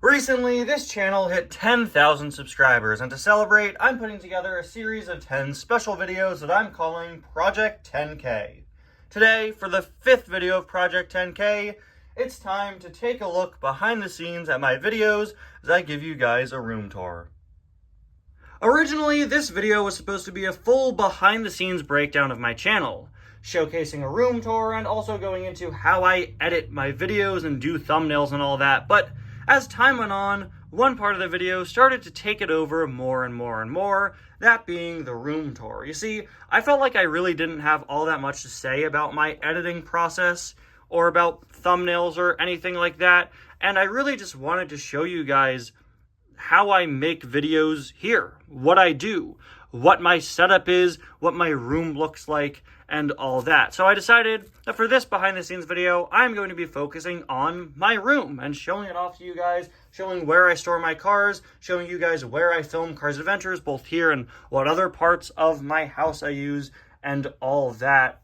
Recently, this channel hit 10,000 subscribers, and to celebrate, I'm putting together a series of 10 special videos that I'm calling Project 10K. Today, for the 5th video of Project 10K, it's time to take a look behind the scenes at my videos as I give you guys a room tour. Originally, this video was supposed to be a full behind-the-scenes breakdown of my channel, showcasing a room tour and also going into how I edit my videos and do thumbnails and all that, but as time went on, one part of the video started to take it over more and more and more, that being the room tour. You see, I felt like I really didn't have all that much to say about my editing process or about thumbnails or anything like that, and I really just wanted to show you guys how I make videos here, what I do, what my setup is, what my room looks like, and all that. So I decided that for this behind the scenes video, I'm going to be focusing on my room and showing it off to you guys, showing where I store my cars, showing you guys where I film Cars Adventures, both here and what other parts of my house I use, and all that.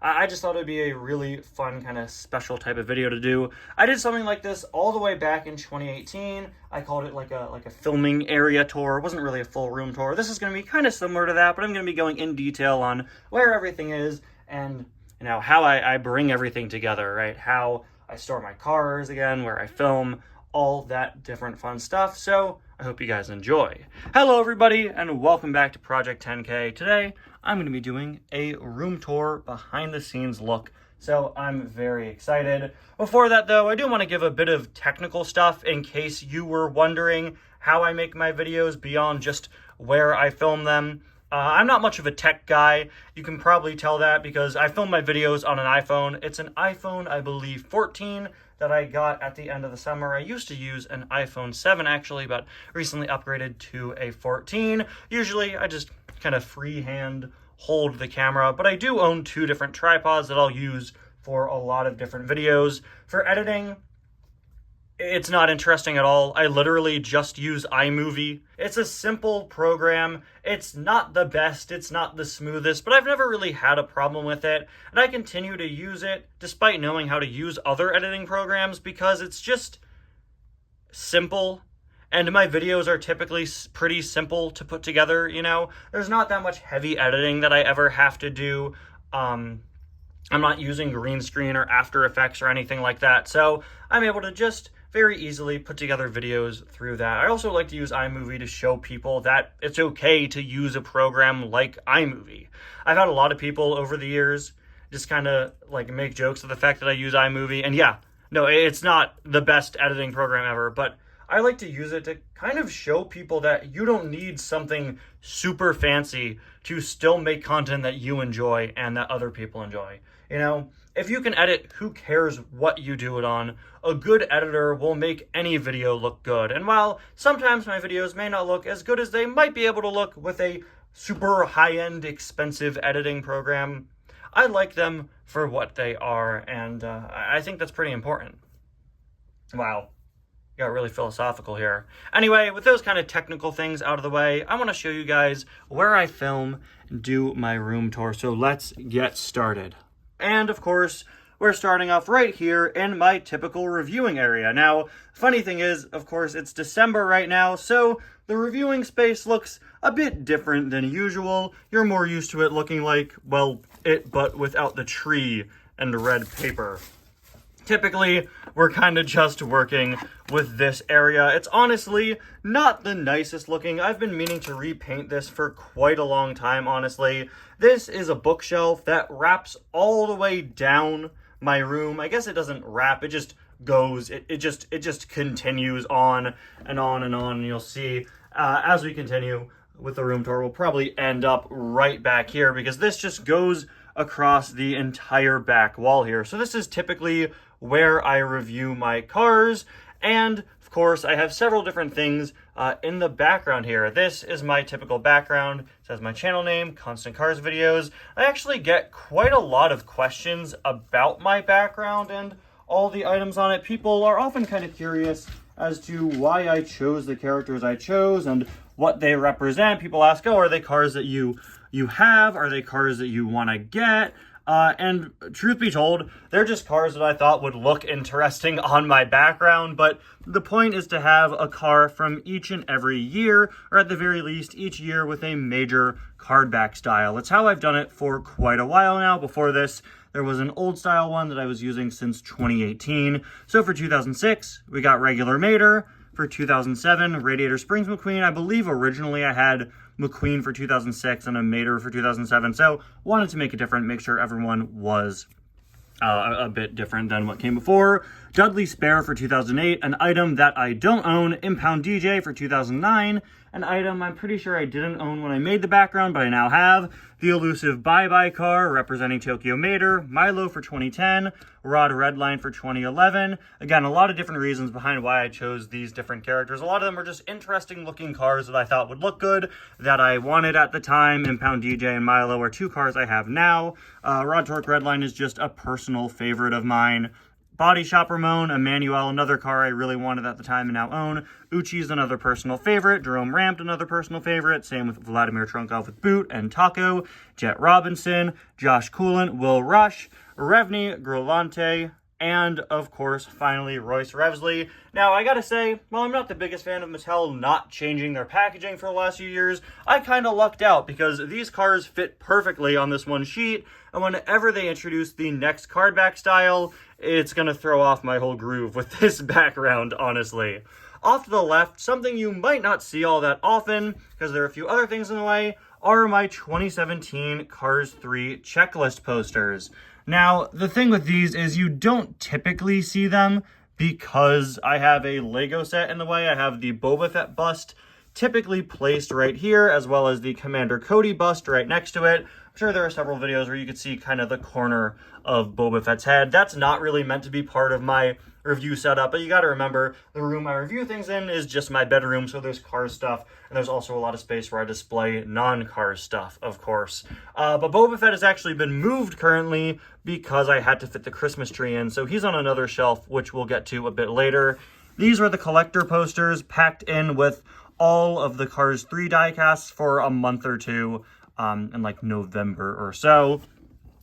I just thought it'd be a really fun kind of special type of video to do. I did something like this all the way back in 2018. I called it like a filming area tour. It wasn't really a full room tour. This is going to be kind of similar to that, but I'm going to be going in detail on where everything is and how I bring everything together, right? How I store my cars again, where I film, all that different fun stuff. So I hope you guys enjoy. Hello everybody and welcome back to Project 10K. Today I'm going to be doing a room tour behind the scenes look. So I'm very excited. Before that though, I do want to give a bit of technical stuff in case you were wondering how I make my videos beyond just where I film them. I'm not much of a tech guy. You can probably tell that because I film my videos on an iPhone. It's an iPhone, I believe, 14 that I got at the end of the summer. I used to use an iPhone 7 actually, but recently upgraded to a 14. Usually I just kind of freehand hold the camera, but I do own 2 different tripods that I'll use for a lot of different videos. For editing, it's not interesting at all. I literally just use iMovie. It's a simple program. It's not the best, it's not the smoothest, but I've never really had a problem with it, and I continue to use it despite knowing how to use other editing programs because it's just simple. And my videos are typically pretty simple to put together, There's not that much heavy editing that I ever have to do. I'm not using green screen or After Effects or anything like that, so I'm able to just very easily put together videos through that. I also like to use iMovie to show people that it's okay to use a program like iMovie. I've had a lot of people over the years just kind of like make jokes of the fact that I use iMovie, and yeah, no, it's not the best editing program ever, but I like to use it to kind of show people that you don't need something super fancy to still make content that you enjoy and that other people enjoy. If you can edit, who cares what you do it on? A good editor will make any video look good. And while sometimes my videos may not look as good as they might be able to look with a super high-end, expensive editing program, I like them for what they are, and I think that's pretty important. Wow. Got really philosophical here. Anyway, with those kind of technical things out of the way, I want to show you guys where I film and do my room tour. So let's get started. And of course, we're starting off right here in my typical reviewing area. Now, funny thing is, of course, it's December right now, so the reviewing space looks a bit different than usual. You're more used to it looking like, well, but without the tree and the red paper. Typically, we're kind of just working with this area. It's honestly not the nicest looking. I've been meaning to repaint this for quite a long time, honestly. This is a bookshelf that wraps all the way down my room. I guess it doesn't wrap, it just goes, it just continues on and on and on. And you'll see as we continue with the room tour, we'll probably end up right back here because this just goes across the entire back wall here. So this is typically where I review my cars, and of course I have several different things in the background here. This is my typical background. It says my channel name, Constant Cars Videos. I actually get quite a lot of questions about my background and all the items on it. People are often kind of curious as to why I chose the characters I chose and what they represent. People ask, oh, are they cars that you have? Are they cars that you want to get? And truth be told, they're just cars that I thought would look interesting on my background, but the point is to have a car from each and every year, or at the very least, each year with a major card back style. It's how I've done it for quite a while now. Before this, there was an old style one that I was using since 2018. So for 2006, we got regular Mater. For 2007, Radiator Springs McQueen. I believe originally I had McQueen for 2006 and a Mater for 2007. So wanted to make it different, make sure everyone was a bit different than what came before. Dudley Spare for 2008, an item that I don't own. Impound DJ for 2009, an item I'm pretty sure I didn't own when I made the background, but I now have. The elusive Bye Bye car representing Tokyo Mater. Milo for 2010, Rod Redline for 2011. Again, a lot of different reasons behind why I chose these different characters. A lot of them are just interesting looking cars that I thought would look good, that I wanted at the time. Impound DJ and Milo are two cars I have now. Rod Torque Redline is just a personal favorite of mine. Body Shop Ramon, Emmanuel, another car I really wanted at the time and now own. Uchi's another personal favorite. Jerome Ramped, another personal favorite. Same with Vladimir Trunkov with Boot and Taco. Jet Robinson, Josh Coolant, Will Rush, Revny, Grolante, and, of course, finally, Royce Revsley. Now, I gotta say, while I'm not the biggest fan of Mattel not changing their packaging for the last few years, I kinda lucked out because these cars fit perfectly on this one sheet, and whenever they introduce the next card back style, it's gonna throw off my whole groove with this background, honestly. Off to the left, something you might not see all that often, because there are a few other things in the way, are my 2017 Cars 3 checklist posters. Now, the thing with these is you don't typically see them because I have a Lego set in the way. I have the Boba Fett bust typically placed right here, as well as the Commander Cody bust right next to it. I'm sure there are several videos where you could see kind of the corner of Boba Fett's head. That's not really meant to be part of my review setup, but you got to remember the room I review things in is just my bedroom, so there's car stuff, and there's also a lot of space where I display non-car stuff, of course. But Boba Fett has actually been moved currently because I had to fit the Christmas tree in, so he's on another shelf, which we'll get to a bit later. These are the collector posters packed in with all of the Cars 3 diecasts for a month or two in like November or so.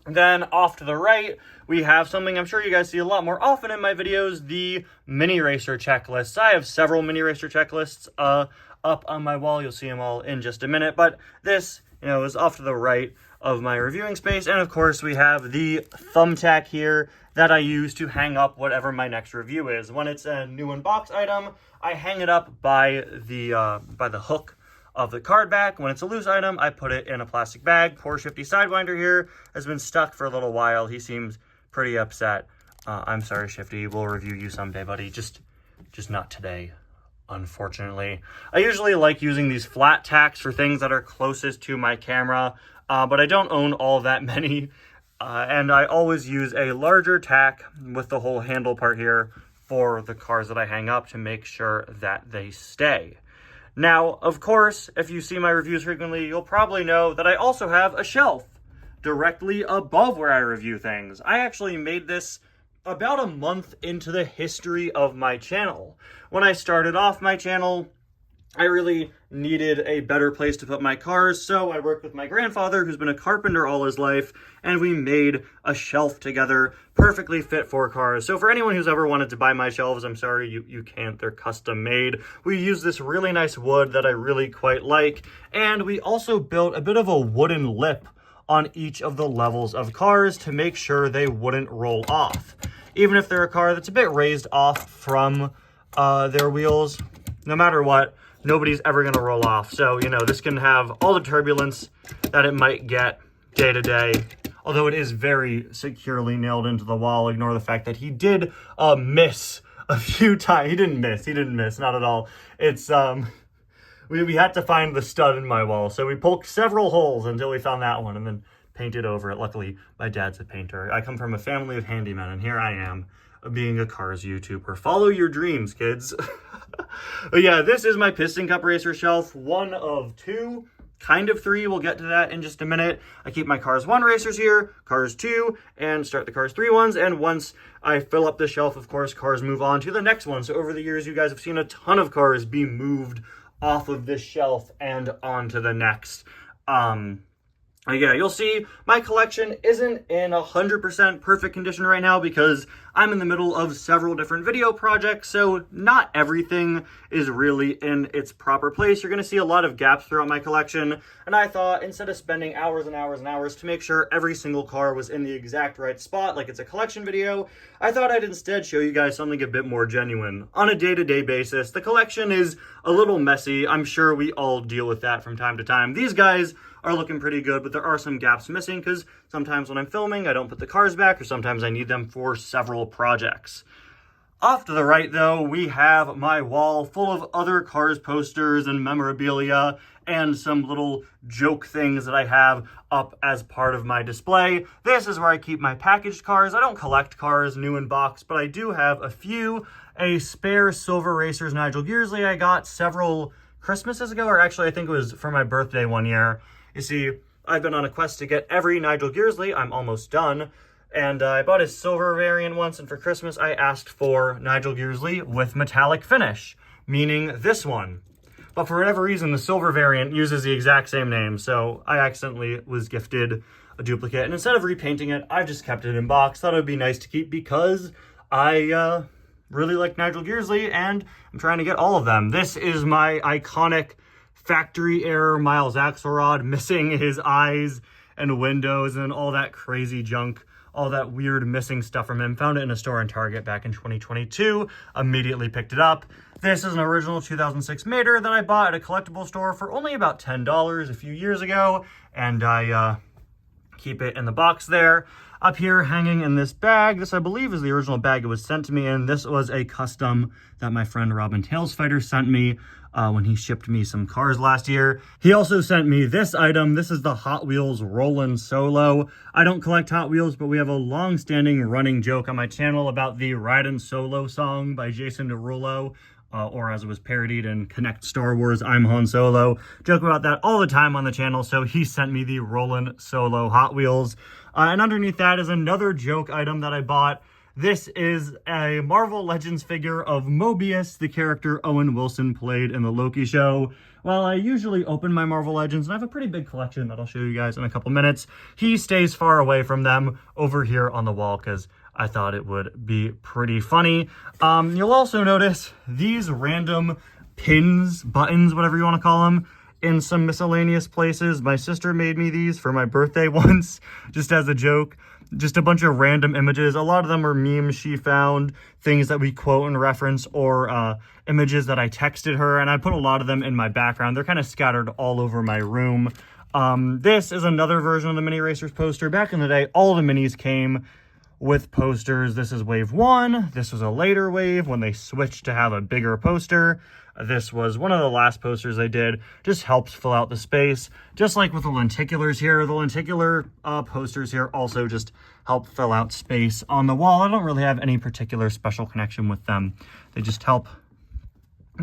Then off to the right, we have something I'm sure you guys see a lot more often in my videos, the mini racer checklists. I have several mini racer checklists up on my wall. You'll see them all in just a minute, but this, is off to the right of my reviewing space. And of course, we have the thumbtack here that I use to hang up whatever my next review is. When it's a new in-box item, I hang it up by the hook of the card back. When it's a loose item, I put it in a plastic bag. Poor Shifty Sidewinder here has been stuck for a little while. He seems pretty upset. I'm sorry, Shifty. We'll review you someday, buddy. Just not today, unfortunately. I usually like using these flat tacks for things that are closest to my camera, but I don't own all that many. And I always use a larger tack with the whole handle part here for the cars that I hang up to make sure that they stay. Now, of course, if you see my reviews frequently, you'll probably know that I also have a shelf directly above where I review things. I actually made this about a month into the history of my channel. When I started off my channel, I really needed a better place to put my cars, so I worked with my grandfather, who's been a carpenter all his life, and we made a shelf together, perfectly fit for cars. So for anyone who's ever wanted to buy my shelves, I'm sorry, you can't, they're custom made. We use this really nice wood that I really quite like, and we also built a bit of a wooden lip on each of the levels of cars to make sure they wouldn't roll off. Even if they're a car that's a bit raised off from their wheels, no matter what, nobody's ever going to roll off. So, this can have all the turbulence that it might get day to day. Although it is very securely nailed into the wall. Ignore the fact that he did miss a few times. He didn't miss, not at all. It's, we had to find the stud in my wall. So we poked several holes until we found that one and then painted over it. Luckily, my dad's a painter. I come from a family of handymen, and here I am being a Cars YouTuber. Follow your dreams, kids. But yeah, this is my Piston Cup Racer shelf, one of two, kind of three. We'll get to that in just a minute. I keep my Cars 1 racers here, Cars 2, and start the Cars 3 ones. And once I fill up the shelf, of course, cars move on to the next one. So over the years, you guys have seen a ton of cars be moved off of this shelf and onto the next. Yeah, you'll see my collection isn't in 100% perfect condition right now because I'm in the middle of several different video projects, so not everything is really in its proper place. You're going to see a lot of gaps throughout my collection, and I thought instead of spending hours and hours and hours to make sure every single car was in the exact right spot like it's a collection video, I thought I'd instead show you guys something a bit more genuine. On a day-to-day basis, the collection is a little messy. I'm sure we all deal with that from time to time. These guys are looking pretty good, but there are some gaps missing because sometimes when I'm filming, I don't put the cars back, or sometimes I need them for several projects. Off to the right, though, we have my wall full of other Cars posters and memorabilia and some little joke things that I have up as part of my display. This is where I keep my packaged cars. I don't collect cars new in box, but I do have a few. A spare Silver Racers Nigel Gearsley I got several Christmases ago, or actually I think it was for my birthday one year. You see, I've been on a quest to get every Nigel Gearsley. I'm almost done. And I bought his silver variant once, and for Christmas I asked for Nigel Gearsley with metallic finish, meaning this one. But for whatever reason, the silver variant uses the exact same name, so I accidentally was gifted a duplicate. And instead of repainting it, I just kept it in box. Thought it would be nice to keep because I really like Nigel Gearsley, and I'm trying to get all of them. This is my iconic factory error Miles Axelrod, missing his eyes and windows and all that crazy junk, all that weird missing stuff from him. Found it in a store in Target back in 2022, immediately picked it up. This is an original 2006 Mater that I bought at a collectible store for only about $10 a few years ago, and I keep it in the box there. Up here, hanging in this bag, this I believe is the original bag it was sent to me in. This was a custom that my friend Robin Tailsfighter sent me when he shipped me some cars last year. He also sent me this item. This is the Hot Wheels Rollin' Solo. I don't collect Hot Wheels, but we have a long-standing running joke on my channel about the Ridin' Solo song by Jason Derulo, or as it was parodied in Connect Star Wars, I'm Han Solo. Joke about that all the time on the channel, so he sent me the Rollin' Solo Hot Wheels. And underneath that is another joke item that I bought. This is a Marvel Legends figure of Mobius, the character Owen Wilson played in the Loki show. While I usually open my Marvel Legends, and I have a pretty big collection that I'll show you guys in a couple minutes, he stays far away from them over here on the wall because I thought it would be pretty funny. You'll also notice these random pins, buttons, whatever you want to call them, in some miscellaneous places. My sister made me these for my birthday once, just as a joke. Just a bunch of random images. A lot of them are memes she found, things that we quote and reference, or images that I texted her, and I put a lot of them in my background. They're kind of scattered all over my room. This is another version of the Mini Racers poster. Back in the day, all the minis came with posters. This is wave 1. This was a later wave when they switched to have a bigger poster. This was one of the last posters I did. Just helps fill out the space. Just like with the lenticulars here, the lenticular posters here also just help fill out space on the wall. I don't really have any particular special connection with them. They just help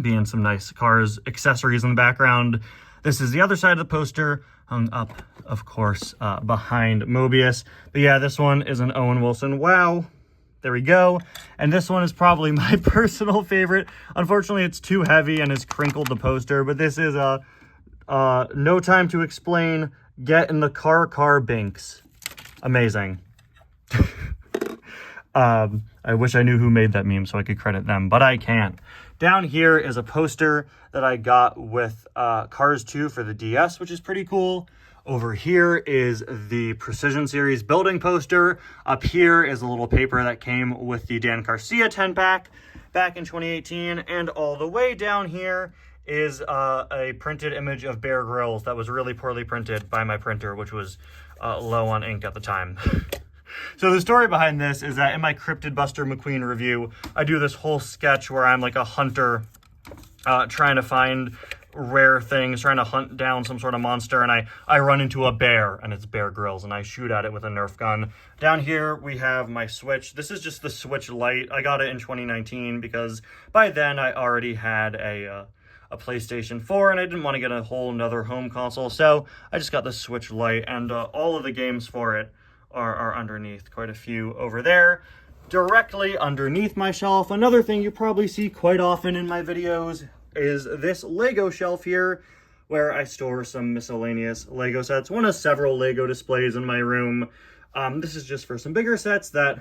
be in some nice cars, accessories in the background. This is the other side of the poster, hung up, of course, behind Mobius. But yeah, this one is an Owen Wilson. Wow. There we go. And this one is probably my personal favorite. Unfortunately, it's too heavy and has crinkled the poster, but this is No Time to Explain, Get in the Car Binks. Amazing. I wish I knew who made that meme so I could credit them, but I can't. Down here is a poster that I got with Cars 2 for the DS, which is pretty cool. Over here is the Precision Series building poster. Up here is a little paper that came with the Dan Garcia 10-pack back in 2018. And all the way down here is a printed image of Bear Grylls that was really poorly printed by my printer, which was low on ink at the time. So the story behind this is that in my Cryptid Buster McQueen review, I do this whole sketch where I'm like a hunter trying to find rare things, trying to hunt down some sort of monster, and I run into a bear, and it's Bear Grylls, and I shoot at it with a Nerf gun. Down here, we have my Switch. This is just the Switch Lite. I got it in 2019 because by then I already had a PlayStation 4, and I didn't want to get a whole nother home console, so I just got the Switch Lite, and all of the games for it are underneath. Quite a few over there. Directly underneath my shelf, another thing you probably see quite often in my videos is this Lego shelf here where I store some miscellaneous Lego sets. One of several Lego displays in my room. This is just for some bigger sets that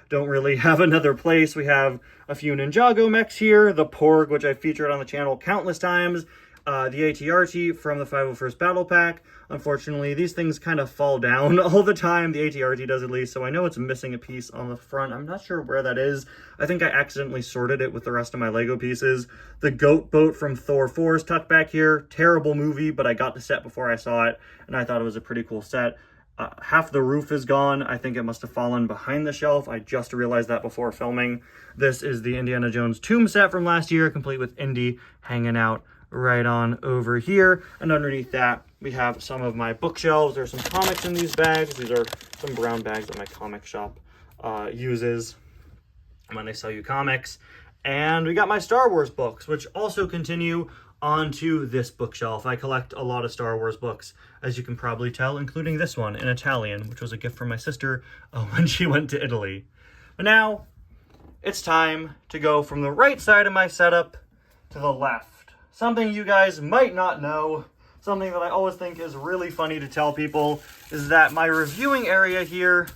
don't really have another place. We have a few Ninjago mechs here, the Porg, which I've featured on the channel countless times, the AT-RT from the 501st Battle Pack. Unfortunately, these things kind of fall down all the time. The AT-RT does at least, so I know it's missing a piece on the front. I'm not sure where that is. I think I accidentally sorted it with the rest of my Lego pieces. The Goat Boat from Thor 4 is tucked back here. Terrible movie, but I got the set before I saw it, and I thought it was a pretty cool set. Half the roof is gone. I think it must have fallen behind the shelf. I just realized that before filming. This is the Indiana Jones tomb set from last year, complete with Indy hanging out right on over here. And underneath that, we have some of my bookshelves. There's some comics in these bags. These are some brown bags that my comic shop uses when they sell you comics. And we got my Star Wars books, which also continue onto this bookshelf. I collect a lot of Star Wars books, as you can probably tell, including this one in Italian, which was a gift from my sister when she went to Italy. But now, it's time to go from the right side of my setup to the left. Something you guys might not know, something that I always think is really funny to tell people, is that my reviewing area here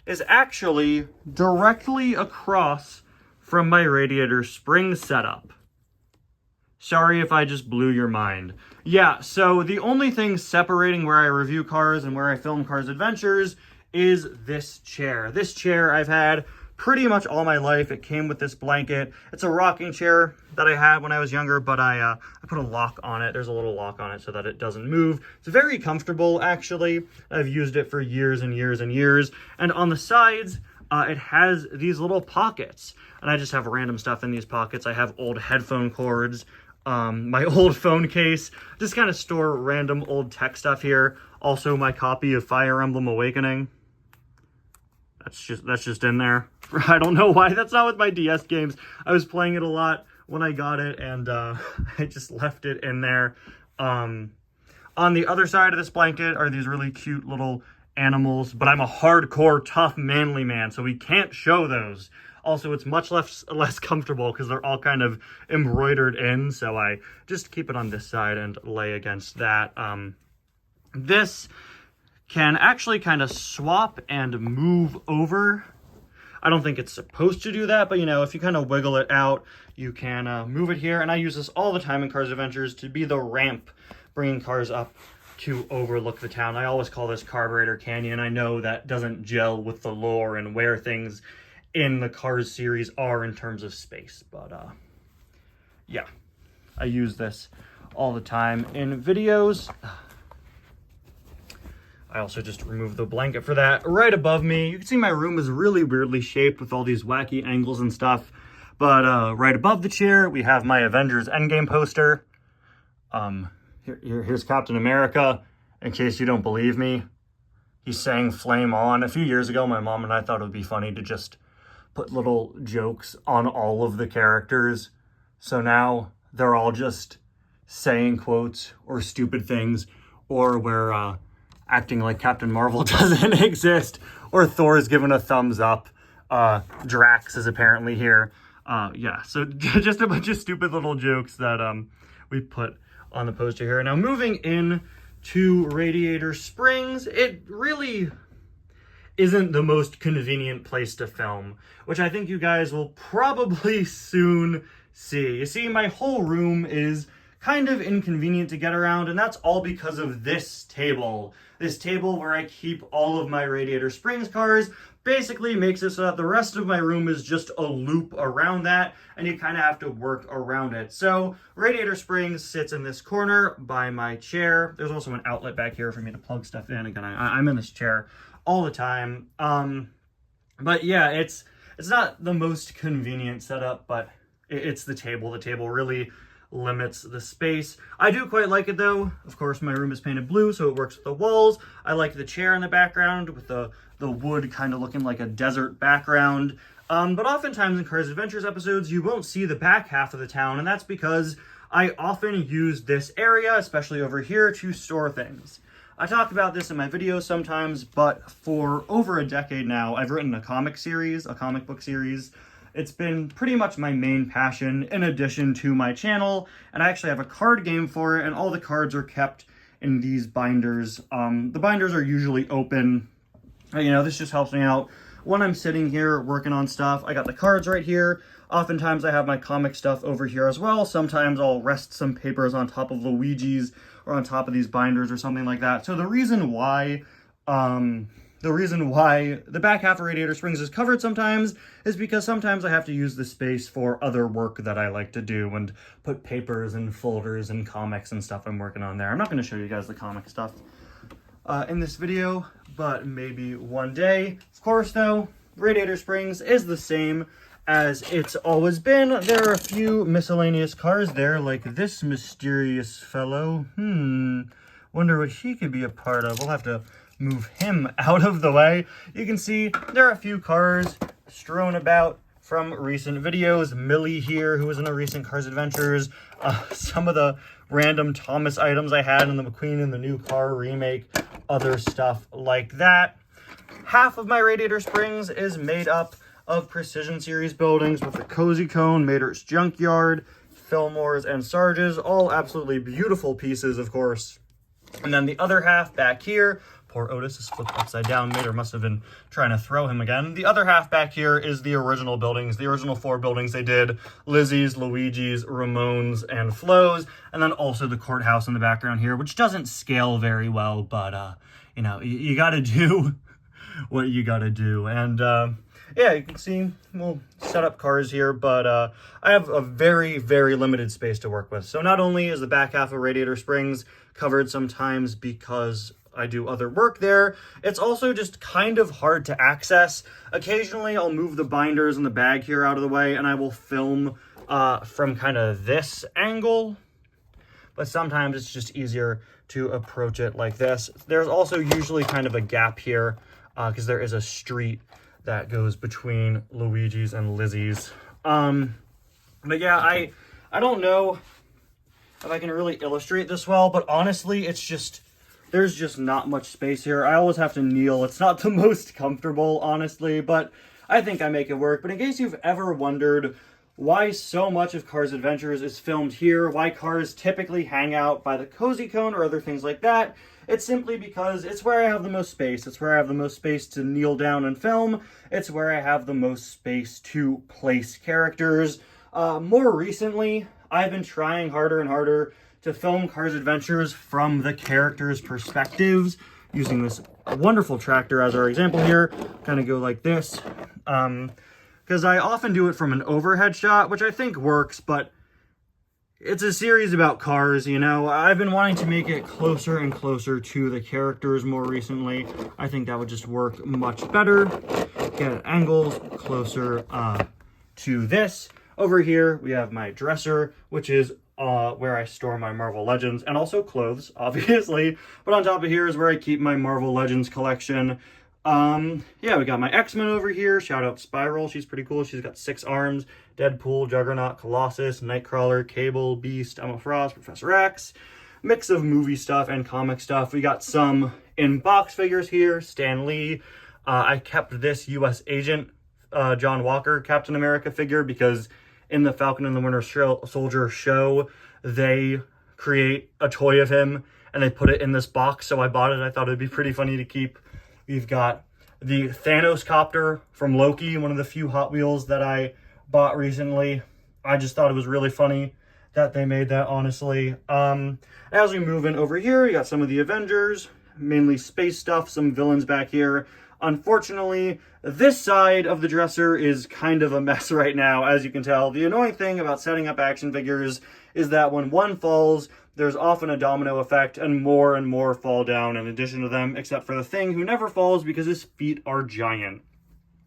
is actually directly across from my radiator spring setup. Sorry if I just blew your mind. Yeah, so the only thing separating where I review cars and where I film Cars Adventures is this chair. This chair I've had pretty much all my life. It came with this blanket. It's a rocking chair that I had when I was younger, but I put a lock on it. There's a little lock on it so that it doesn't move. It's very comfortable, actually. I've used it for years and years and years. And on the sides, it has these little pockets. And I just have random stuff in these pockets. I have old headphone cords, my old phone case, just kind of store random old tech stuff here. Also my copy of Fire Emblem Awakening. That's just in there. I don't know why. That's not with my DS games. I was playing it a lot when I got it, and I just left it in there. On the other side of this blanket are these really cute little animals, but I'm a hardcore, tough, manly man, so we can't show those. Also, it's much less comfortable because they're all kind of embroidered in, so I just keep it on this side and lay against that. This can actually kind of swap and move over. I don't think it's supposed to do that, but you know, if you kind of wiggle it out, you can move it here. And I use this all the time in Cars Adventures to be the ramp, bringing cars up to overlook the town. I always call this Carburetor Canyon. I know that doesn't gel with the lore and where things in the Cars series are in terms of space, but yeah, I use this all the time in videos. I also just removed the blanket for that. Right above me, you can see my room is really weirdly shaped with all these wacky angles and stuff. But right above the chair, we have my Avengers Endgame poster. Here's Captain America, in case you don't believe me. He's saying "Flame On." A few years ago, my mom and I thought it would be funny to just put little jokes on all of the characters. So now they're all just saying quotes or stupid things, or we're acting like Captain Marvel doesn't exist, or Thor is given a thumbs up. Drax is apparently here. Yeah, so just a bunch of stupid little jokes that we put on the poster here. Now moving in to Radiator Springs, it really isn't the most convenient place to film, which I think you guys will probably soon see. You see, my whole room is kind of inconvenient to get around, and that's all because of this table. This table where I keep all of my Radiator Springs cars basically makes it so that the rest of my room is just a loop around that, and you kind of have to work around it. So Radiator Springs sits in this corner by my chair. There's also an outlet back here for me to plug stuff in. Again, I'm in this chair all the time. But yeah, it's not the most convenient setup, but it's the table. The table really limits the space. I do quite like it though. Of course, my room is painted blue, so it works with the walls. I like the chair in the background with the wood kind of looking like a desert background. But oftentimes in Cars Adventures episodes, you won't see the back half of the town, and that's because I often use this area, especially over here, to store things. I talk about this in my videos sometimes, but for over a decade now, I've written a comic book series It's been pretty much my main passion in addition to my channel, and I actually have a card game for it, and all the cards are kept in these binders. The binders are usually open. You know, this just helps me out when I'm sitting here working on stuff. I got the cards right here. Oftentimes I have my comic stuff over here as well. Sometimes I'll rest some papers on top of Luigi's or on top of these binders or something like that. So the reason why the back half of Radiator Springs is covered sometimes is because sometimes I have to use the space for other work that I like to do and put papers and folders and comics and stuff I'm working on there. I'm not going to show you guys the comic stuff in this video, but maybe one day. Of course, though, Radiator Springs is the same as it's always been. There are a few miscellaneous cars there, like this mysterious fellow. Wonder what he could be a part of. We'll have to move him out of the way. You can see there are a few cars strewn about from recent videos. Millie here, who was in a recent Cars Adventures. Some of the random Thomas items I had in the McQueen and the New Car remake. Other stuff like that. Half of my Radiator Springs is made up of Precision Series buildings with the Cozy Cone, Mater's Junkyard, Fillmore's, and Sarge's. All absolutely beautiful pieces, of course. And then the other half back here, poor Otis is flipped upside down. Mater must have been trying to throw him again. The other half back here is the original buildings, the original 4 buildings they did. Lizzie's, Luigi's, Ramon's, and Flo's. And then also the courthouse in the background here, which doesn't scale very well, but, you know, you gotta do what you gotta do. And, yeah, you can see we'll set up cars here, but I have a very, very limited space to work with. So not only is the back half of Radiator Springs covered sometimes because I do other work there, it's also just kind of hard to access. Occasionally I'll move the binders and the bag here out of the way and I will film from kind of this angle, but sometimes it's just easier to approach it like this. There's also usually kind of a gap here because there is a street that goes between Luigi's and Lizzie's. But yeah, I don't know if I can really illustrate this well, but honestly, it's just, there's just not much space here. I always have to kneel. It's not the most comfortable, honestly, but I think I make it work. But in case you've ever wondered why so much of Cars Adventures is filmed here, why cars typically hang out by the Cozy Cone or other things like that, it's simply because it's where I have the most space. It's where I have the most space to kneel down and film. It's where I have the most space to place characters. More recently, I've been trying harder and harder to film Cars Adventures from the characters' perspectives, using this wonderful tractor as our example here. Kind of go like this. Because I often do it from an overhead shot, which I think works, but it's a series about cars, you know. I've been wanting to make it closer and closer to the characters more recently. I think that would just work much better. Get angles closer to this. Over here, we have my dresser, which is where I store my Marvel Legends, and also clothes, obviously. But on top of here is where I keep my Marvel Legends collection. Yeah, we got my X-Men over here. Shout out Spiral. She's pretty cool. She's got 6 arms. Deadpool, Juggernaut, Colossus, Nightcrawler, Cable, Beast, Emma Frost, Professor X. Mix of movie stuff and comic stuff. We got some in-box figures here. Stan Lee. I kept this U.S. Agent, John Walker, Captain America figure because in the Falcon and the Winter Soldier show, they create a toy of him and they put it in this box. So I bought it. I thought it'd be pretty funny to keep. We've got the Thanos copter from Loki, one of the few Hot Wheels that I bought recently. I just thought it was really funny that they made that, honestly. As we move in over here, you got some of the Avengers, mainly space stuff, some villains back here. Unfortunately, this side of the dresser is kind of a mess right now, as you can tell. The annoying thing about setting up action figures is that when one falls, there's often a domino effect and more fall down in addition to them, except for the Thing, who never falls because his feet are giant.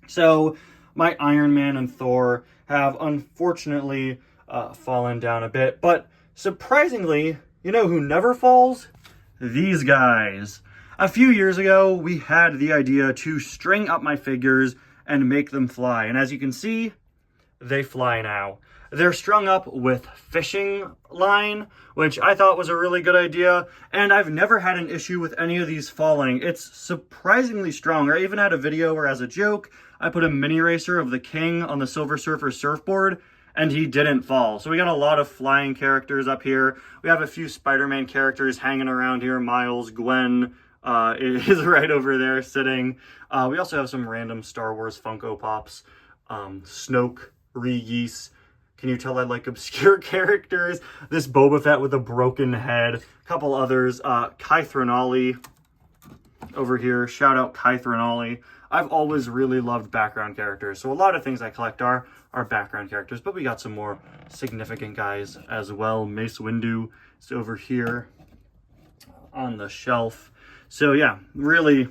So my Iron Man and Thor have unfortunately fallen down a bit, but surprisingly, you know who never falls? These guys. A few years ago, we had the idea to string up my figures and make them fly, and as you can see, they fly now. They're strung up with fishing line, which I thought was a really good idea, and I've never had an issue with any of these falling. It's surprisingly strong. I even had a video where, as a joke, I put a mini racer of the King on the Silver Surfer surfboard, and he didn't fall. So we got a lot of flying characters up here. We have a few Spider-Man characters hanging around here. Miles, Gwen is right over there sitting. We also have some random Star Wars Funko Pops. Snoke, Reese. Can you tell I like obscure characters? This Boba Fett with a broken head. A couple others. Kai Threnali over here. Shout out Kai Threnali. I've always really loved background characters. So a lot of things I collect are background characters. But we got some more significant guys as well. Mace Windu is over here on the shelf. So yeah, really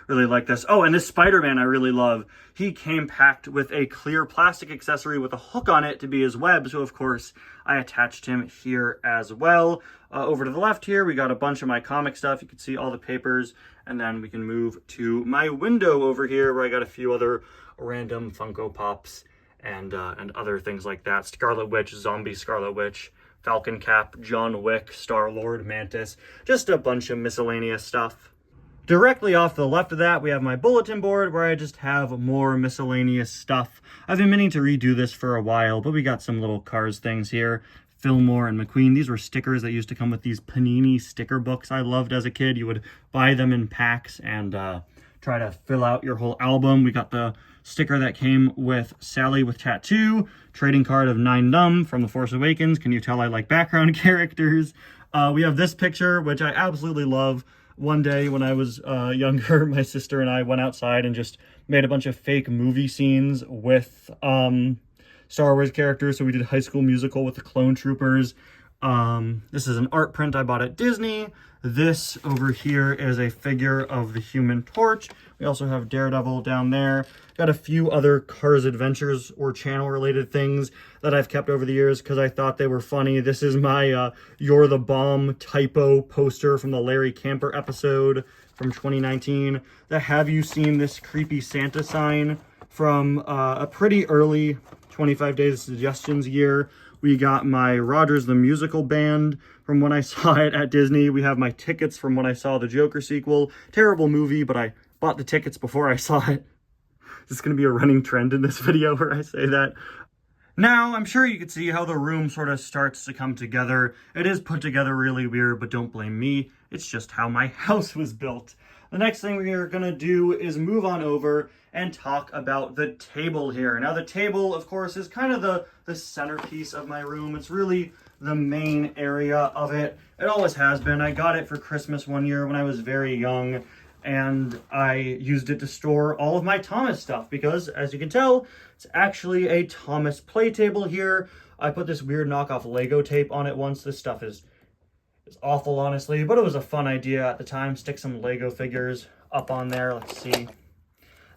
like this. Oh, and this Spider-Man I really love. He came packed with a clear plastic accessory with a hook on it to be his web. So, of course, I attached him here as well. Over to the left here, we got a bunch of my comic stuff. You can see all the papers. And then we can move to my window over here where I got a few other random Funko Pops and other things like that. Scarlet Witch, Zombie Scarlet Witch, Falcon Cap, John Wick, Star-Lord, Mantis. Just a bunch of miscellaneous stuff. Directly off to the left of that, we have my bulletin board where I just have more miscellaneous stuff. I've been meaning to redo this for a while, but we got some little Cars things here. Fillmore and McQueen. These were stickers that used to come with these Panini sticker books I loved as a kid. You would buy them in packs and try to fill out your whole album. We got the sticker that came with Sally with Tattoo, trading card of Nine Numb from The Force Awakens. Can you tell I like background characters? We have this picture, which I absolutely love. One day when I was younger, my sister and I went outside and just made a bunch of fake movie scenes with Star Wars characters. So we did High School Musical with the Clone Troopers. This is an art print I bought at Disney. This over here is a figure of the Human Torch. We also have Daredevil down there. Got a few other Cars Adventures or channel related things that I've kept over the years because I thought they were funny. This is my You're the Bomb typo poster from the Larry Camper episode from 2019. The Have You Seen This Creepy Santa sign from a pretty early 25 Days of Suggestions year. We got my Rogers the Musical Band from when I saw it at Disney. We have my tickets from when I saw the Joker sequel. Terrible movie, but I bought the tickets before I saw it. This is going to be a running trend in this video where I say that. Now, I'm sure you can see how the room sort of starts to come together. It is put together really weird, but don't blame me. It's just how my house was built. The next thing we're going to do is move on over and talk about the table here. Now, the table, of course, is kind of the centerpiece of my room. It's really the main area of it. It always has been. I got it for Christmas one year when I was very young, and I used it to store all of my Thomas stuff because, as you can tell, it's actually a Thomas play table here. I put this weird knockoff Lego tape on it once. This stuff is awful, honestly, but it was a fun idea at the time. Stick some Lego figures up on there. Let's see.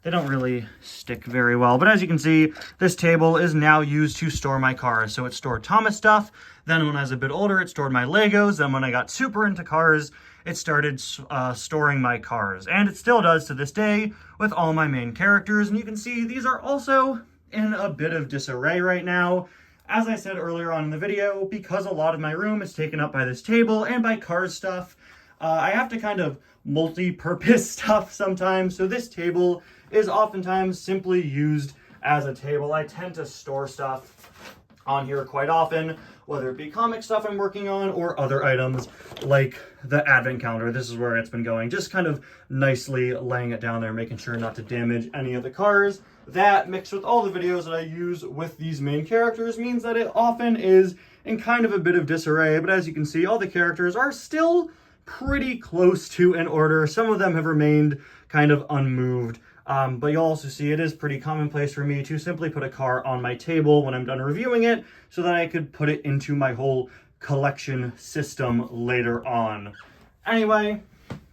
They don't really stick very well, but as you can see, this table is now used to store my cars. So it stored Thomas stuff. Then when I was a bit older, it stored my Legos. Then when I got super into cars, it started storing my cars. And it still does to this day with all my main characters. And you can see these are also in a bit of disarray right now. As I said earlier on in the video, because a lot of my room is taken up by this table and by Cars stuff, I have to kind of multi-purpose stuff sometimes. So this table is oftentimes simply used as a table. I tend to store stuff on here quite often, whether it be comic stuff I'm working on or other items like the advent calendar. This is where it's been going, just kind of nicely laying it down there, making sure not to damage any of the cars. That, mixed with all the videos that I use with these main characters, means that it often is in kind of a bit of disarray. But as you can see, all the characters are still pretty close to in order. Some of them have remained kind of unmoved. But you'll also see it is pretty commonplace for me to simply put a car on my table when I'm done reviewing it so that I could put it into my whole collection system later on. Anyway,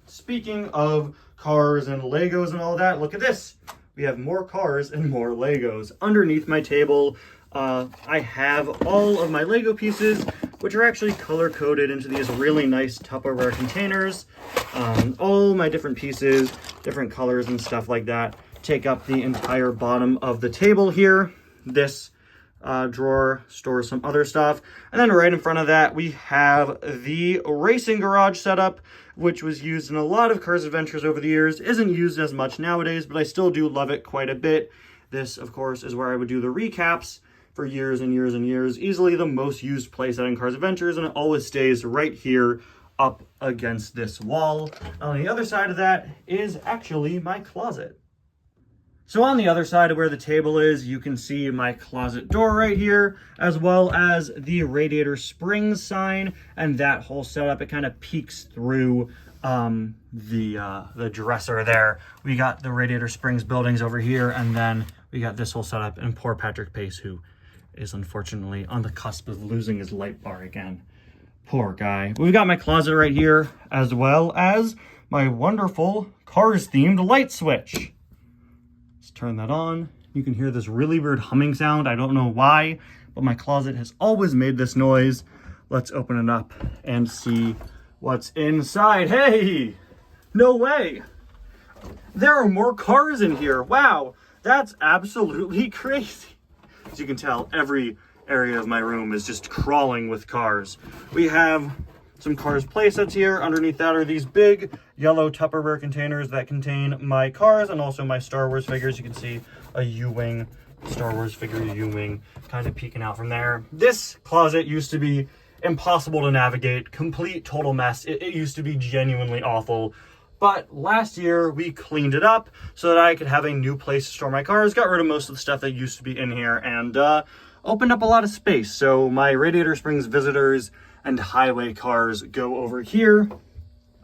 speaking of cars and Legos and all that, look at this. We have more cars and more Legos. Underneath my table, I have all of my Lego pieces, which are actually color-coded into these really nice Tupperware containers. All my different pieces, different colors and stuff like that, take up the entire bottom of the table here. This drawer stores some other stuff. And then right in front of that, we have the racing garage setup, which was used in a lot of Cars Adventures over the years. Isn't used as much nowadays, but I still do love it quite a bit. This, of course, is where I would do the recaps for years and years and years. Easily the most used playset in Cars Adventures, and it always stays right here up against this wall. On the other side of that is actually my closet. So on the other side of where the table is, you can see my closet door right here, as well as the radiator springs sign, and that whole setup. It kind of peeks through the dresser there. We got the radiator springs buildings over here, and then we got this whole setup, and poor Patrick Pace, who is unfortunately on the cusp of losing his light bar again. Poor guy. We've got my closet right here, as well as my wonderful Cars-themed light switch. Let's turn that on. You can hear this really weird humming sound. I don't know why, but my closet has always made this noise. Let's open it up and see what's inside. Hey, no way. There are more cars in here. Wow, that's absolutely crazy. As you can tell, every area of my room is just crawling with cars. We have some Cars playsets here. Underneath that are these big yellow Tupperware containers that contain my cars and also my Star Wars figures. You can see a U-Wing, Star Wars figure U-Wing kind of peeking out from there. This closet used to be impossible to navigate, complete total mess. It used to be genuinely awful. But last year we cleaned it up so that I could have a new place to store my cars, got rid of most of the stuff that used to be in here, and opened up a lot of space. So my Radiator Springs visitors and highway cars go over here.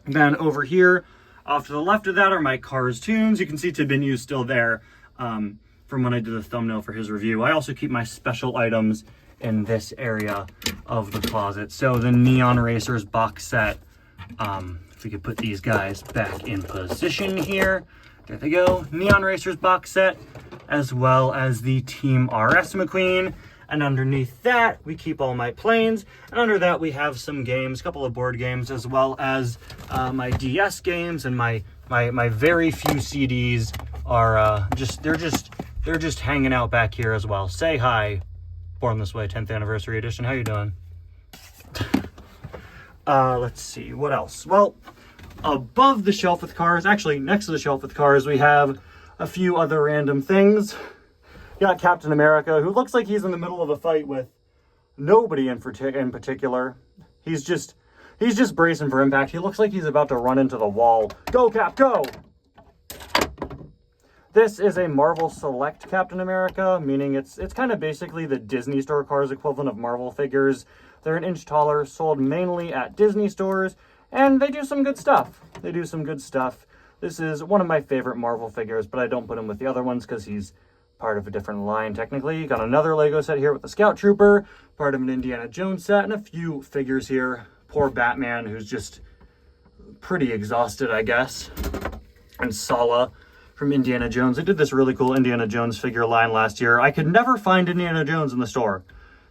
Then over here, off to the left of that are my Cars tunes. You can see Tibinu still there from when I did the thumbnail for his review. I also keep my special items in this area of the closet. So the Neon Racers box set, if we could put these guys back in position here. There they go. Neon Racers box set, as well as the Team RS McQueen. And underneath that, we keep all my planes. And under that, we have some games, a couple of board games, as well as my DS games. And my very few CDs are they're just hanging out back here as well. Say hi, Born This Way 10th Anniversary Edition. How you doing? Let's see, what else? Well, above the shelf with cars, actually next to the shelf with cars, we have a few other random things. Got Captain America, who looks like he's in the middle of a fight with nobody in particular. He's just bracing for impact. He looks like he's about to run into the wall. Go, Cap, go! This is a Marvel Select Captain America, meaning it's kind of basically the Disney Store cars equivalent of Marvel figures. They're an inch taller, sold mainly at Disney stores, and they do some good stuff. This is one of my favorite Marvel figures, but I don't put him with the other ones because he's part of a different line, technically. Got another Lego set here with the Scout Trooper, part of an Indiana Jones set, and a few figures here. Poor Batman, who's just pretty exhausted, I guess. And Sala from Indiana Jones. They did this really cool Indiana Jones figure line last year. I could never find Indiana Jones in the store,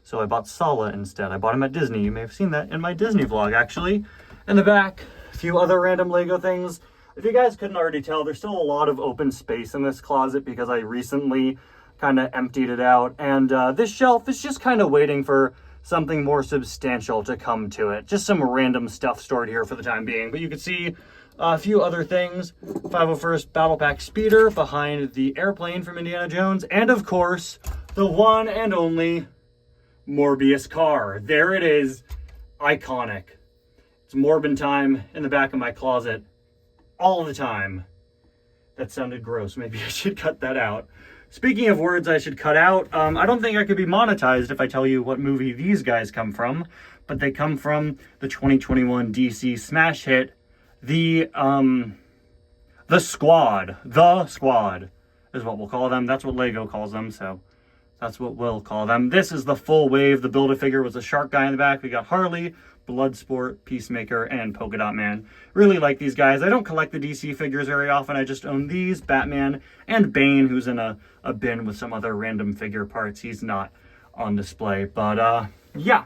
so I bought Sala instead. I bought him at Disney. You may have seen that in my Disney vlog, actually. In the back, a few other random Lego things. If you guys couldn't already tell, there's still a lot of open space in this closet because I recently kind of emptied it out. And this shelf is just kind of waiting for something more substantial to come to it. Just some random stuff stored here for the time being. But you can see a few other things. 501st Battle Pack Speeder behind the airplane from Indiana Jones. And of course, the one and only Morbius car. There it is. Iconic. It's Morbin time in the back of my closet. All the time. That sounded gross. Maybe I should cut that out. Speaking of words I should cut out, I don't think I could be monetized if I tell you what movie these guys come from, but they come from the 2021 DC smash hit, The Squad. The Squad is what we'll call them. That's what Lego calls them, so that's what we'll call them. This is the full wave. The Build-A-Figure was a shark guy in the back. We got Harley, Bloodsport, Peacemaker, and Polka Dot Man. Really like these guys. I don't collect the DC figures very often. I just own these, Batman, and Bane, who's in a bin with some other random figure parts. He's not on display, but yeah.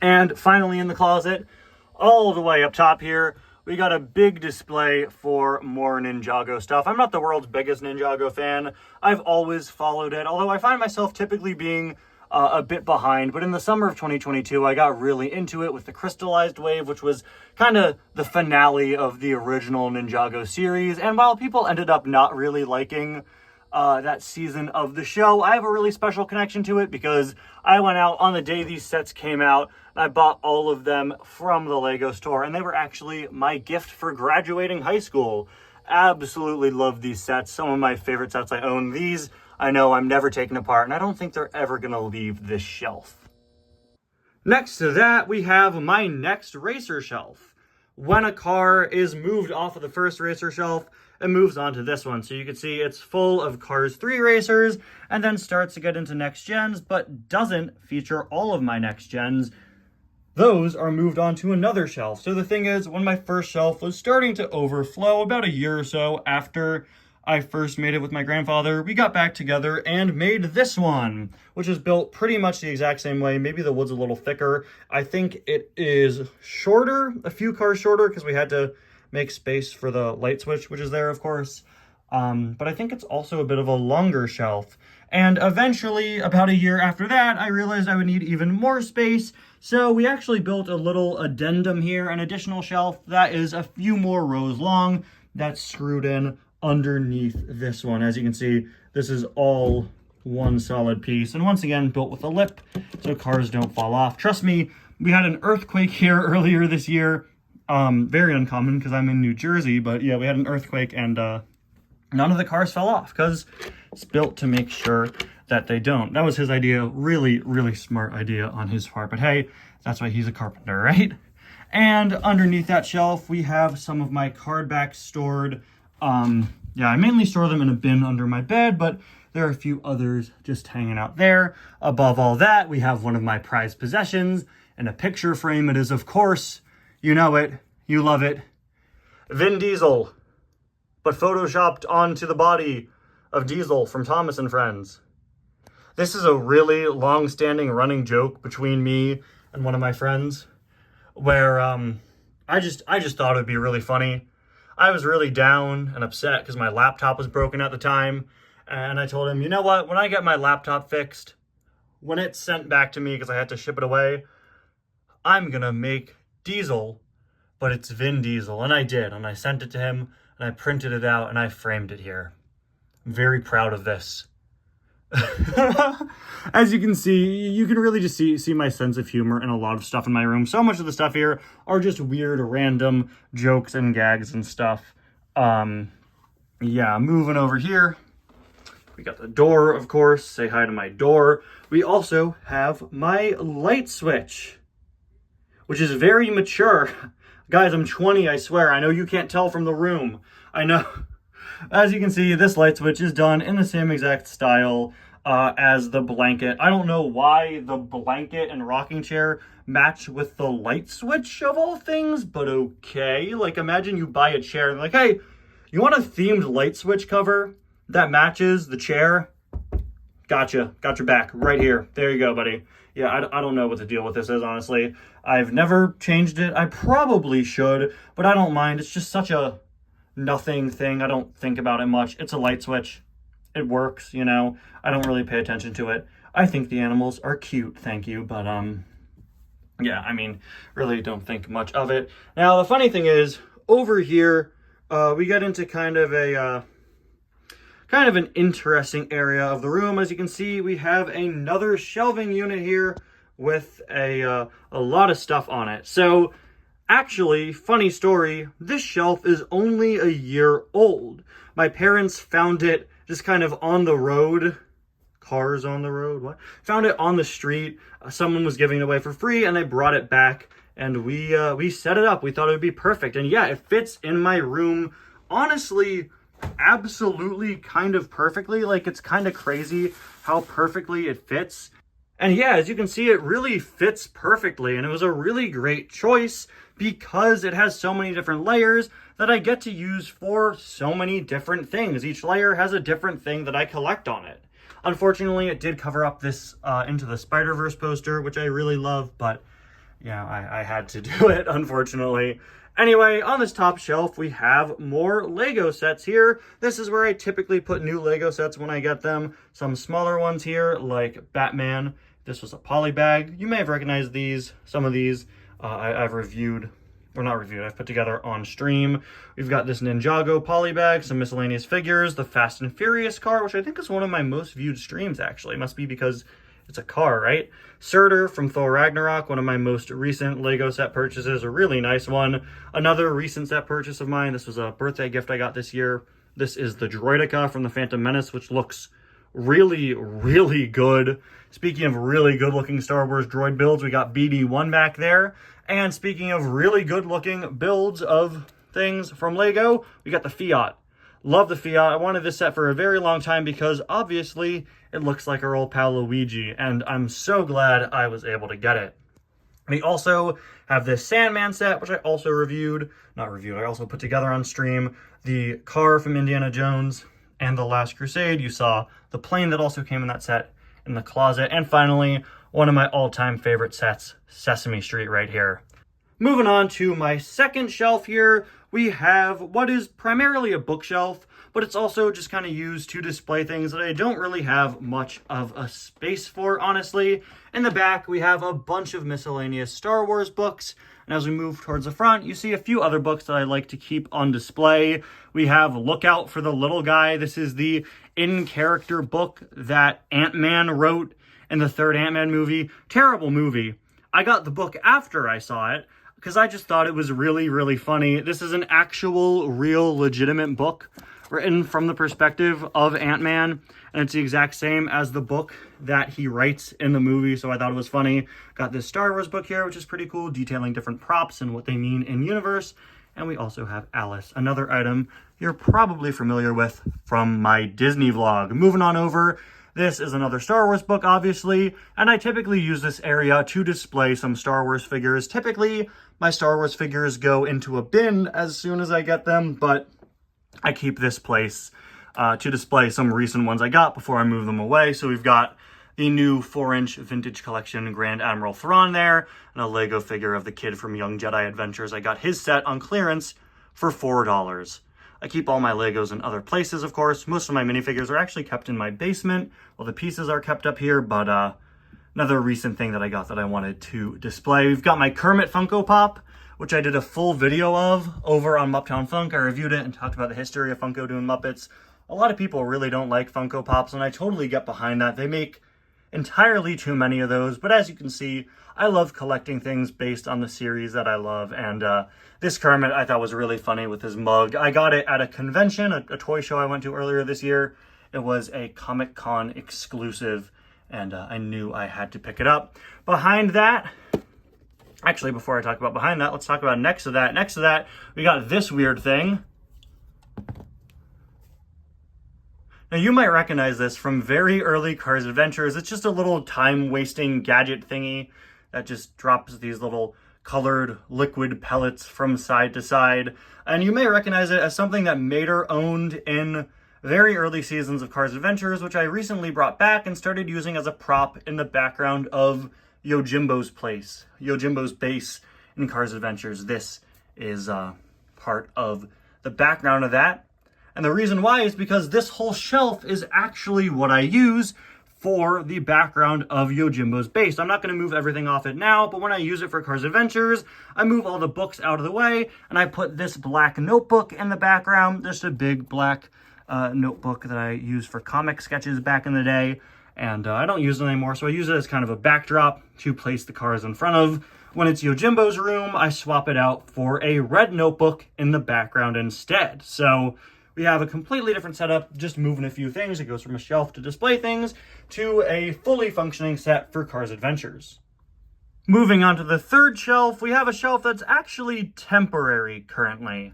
And finally in the closet, all the way up top here, we got a big display for more Ninjago stuff. I'm not the world's biggest Ninjago fan. I've always followed it, although I find myself typically being a bit behind, but in the summer of 2022, I got really into it with the Crystallized Wave, which was kind of the finale of the original Ninjago series. And while people ended up not really liking that season of the show, I have a really special connection to it because I went out on the day these sets came out and I bought all of them from the Lego store, and they were actually my gift for graduating high school. Absolutely love these sets. Some of my favorite sets I own. These I know I'm never taking apart, and I don't think they're ever gonna leave this shelf. Next to that, we have my next racer shelf. When a car is moved off of the first racer shelf, it moves on to this one. So you can see it's full of Cars 3 racers, and then starts to get into next gens, but doesn't feature all of my next gens. Those are moved on to another shelf. So the thing is, when my first shelf was starting to overflow, about a year or so after I first made it with my grandfather, we got back together and made this one, which is built pretty much the exact same way. Maybe the wood's a little thicker. I think it is shorter, a few cars shorter, because we had to make space for the light switch, which is there, of course. But I think it's also a bit of a longer shelf. And eventually, about a year after that, I realized I would need even more space. So we actually built a little addendum here, an additional shelf that is a few more rows long that's screwed in underneath this one. As you can see, this is all one solid piece, and once again built with a lip so cars don't fall off. Trust me, we had an earthquake here earlier this year. Very uncommon because I'm in New Jersey, but yeah, we had an earthquake, and none of the cars fell off because it's built to make sure that they don't. That was his idea. Really, really smart idea on his part, but hey, that's why he's a carpenter, right? And underneath that shelf, we have some of my card backs stored. Yeah, I mainly store them in a bin under my bed, but there are a few others just hanging out there. Above all that, we have one of my prized possessions in a picture frame. It is, of course, you know it, you love it, Vin Diesel, but photoshopped onto the body of Diesel from Thomas and Friends. This is a really long-standing running joke between me and one of my friends, where I just thought it would be really funny. I was really down and upset because my laptop was broken at the time, and I told him, you know what, when I get my laptop fixed, when it's sent back to me because I had to ship it away, I'm gonna make Diesel, but it's Vin Diesel. And I did, and I sent it to him, and I printed it out, and I framed it here. I'm very proud of this. As you can see, you can really just see my sense of humor in a lot of stuff in my room. So much of the stuff here are just weird, random jokes and gags and stuff. Yeah, moving over here. We got the door, of course. Say hi to my door. We also have my light switch, which is very mature. Guys, I'm 20, I swear. I know you can't tell from the room. I know. As you can see, this light switch is done in the same exact style as the blanket. I don't know why the blanket and rocking chair match with the light switch of all things, but okay. Like, imagine you buy a chair and like, hey, you want a themed light switch cover that matches the chair? Gotcha. Got your back right here. There you go, buddy. Yeah, I don't know what the deal with this is, honestly. I've never changed it. I probably should, but I don't mind. It's just such a nothing thing. I don't think about it much. It's a light switch. It works, you know. I don't really pay attention to it. I think the animals are cute, thank you, but yeah, I mean, really don't think much of it. Now, the funny thing is, over here, we get into kind of an interesting area of the room. As you can see, we have another shelving unit here with a lot of stuff on it. So actually, funny story, this shelf is only a year old. My parents found it just kind of on the road. Cars on the road, what? Found it on the street. Someone was giving it away for free, and they brought it back, and we set it up. We thought it would be perfect. And yeah, it fits in my room, honestly, absolutely kind of perfectly. Like, it's kind of crazy how perfectly it fits. And yeah, as you can see, it really fits perfectly, and it was a really great choice because it has so many different layers that I get to use for so many different things. Each layer has a different thing that I collect on it. Unfortunately, it did cover up this Into the Spider-Verse poster, which I really love, but yeah, I had to do it, unfortunately. Anyway, on this top shelf, we have more Lego sets here. This is where I typically put new Lego sets when I get them. Some smaller ones here, like Batman, This was a poly bag. You may have recognized these. Some of these I've reviewed, or not reviewed, I've put together on stream. We've got this Ninjago poly bag, some miscellaneous figures, the Fast and Furious car, which I think is one of my most viewed streams, actually. It must be because it's a car, right? Surtur from Thor Ragnarok, one of my most recent Lego set purchases, a really nice one. Another recent set purchase of mine, this was a birthday gift I got this year. This is the Droideka from the Phantom Menace, which looks really, really good. Speaking of really good looking Star Wars droid builds, we got BD-1 back there. And speaking of really good looking builds of things from Lego, we got the Fiat. Love the Fiat. I wanted this set for a very long time because obviously it looks like our old pal Luigi, and I'm so glad I was able to get it. We also have this Sandman set, which I also I also put together on stream. The car from Indiana Jones and The Last Crusade. You saw the plane that also came in that set in the closet. And finally, one of my all-time favorite sets, Sesame Street right here. Moving on to my second shelf here, we have what is primarily a bookshelf, but it's also just kind of used to display things that I don't really have much of a space for, honestly. In the back, we have a bunch of miscellaneous Star Wars books, and as we move towards the front, you see a few other books that I like to keep on display. We have Look Out for the Little Guy. This is the in-character book that Ant-Man wrote in the third Ant-Man movie. Terrible movie. I got the book after I saw it, because I just thought it was really, really funny. This is an actual, real, legitimate book written from the perspective of Ant-Man, and it's the exact same as the book that he writes in the movie, so I thought it was funny. Got this Star Wars book here, which is pretty cool, detailing different props and what they mean in universe. And we also have Alice, another item you're probably familiar with from my Disney vlog. Moving on over, this is another Star Wars book, obviously, and I typically use this area to display some Star Wars figures. Typically, my Star Wars figures go into a bin as soon as I get them, but I keep this place to display some recent ones I got before I move them away. So we've got the new 4-inch vintage collection Grand Admiral Thrawn there, and a Lego figure of the kid from Young Jedi Adventures. I got his set on clearance for $4. I keep all my Legos in other places, of course. Most of my minifigures are actually kept in my basement. Well, the pieces are kept up here, but another recent thing that I got that I wanted to display. We've got my Kermit Funko Pop, which I did a full video of over on Mupptown Funk. I reviewed it and talked about the history of Funko doing Muppets. A lot of people really don't like Funko Pops, and I totally get behind that. They make entirely too many of those, but as you can see, I love collecting things based on the series that I love, and this Kermit I thought was really funny with his mug. I got it at a convention, a toy show I went to earlier this year. It was a Comic-Con exclusive, and I knew I had to pick it up. Behind that, actually, before I talk about behind that, let's talk about next to that. Next to that, we got this weird thing. Now, you might recognize this from very early Cars Adventures. It's just a little time-wasting gadget thingy that just drops these little colored liquid pellets from side to side. And you may recognize it as something that Mater owned in very early seasons of Cars Adventures, which I recently brought back and started using as a prop in the background of Yojimbo's place, Yojimbo's base in Cars Adventures. This is part of the background of that. And the reason why is because this whole shelf is actually what I use for the background of Yojimbo's base. I'm not going to move everything off it now, but when I use it for Cars Adventures, I move all the books out of the way, and I put this black notebook in the background, just a big black notebook that I used for comic sketches back in the day, and I don't use it anymore, so I use it as kind of a backdrop to place the cars in front of. When it's Yojimbo's room, I swap it out for a red notebook in the background instead. So we have a completely different setup, just moving a few things. It goes from a shelf to display things to a fully functioning set for Cars Adventures. Moving on to the third shelf, we have a shelf that's actually temporary currently.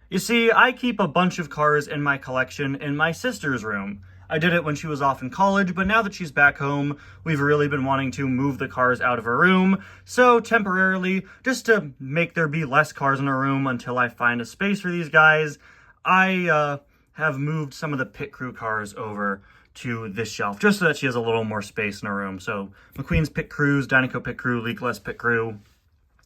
You see, I keep a bunch of cars in my collection in my sister's room. I did it when she was off in college, but now that she's back home, we've really been wanting to move the cars out of her room. So temporarily, just to make there be less cars in her room until I find a space for these guys, I have moved some of the pit crew cars over to this shelf, just so that she has a little more space in her room. So McQueen's pit crews, Dinoco pit crew, Leakless pit crew,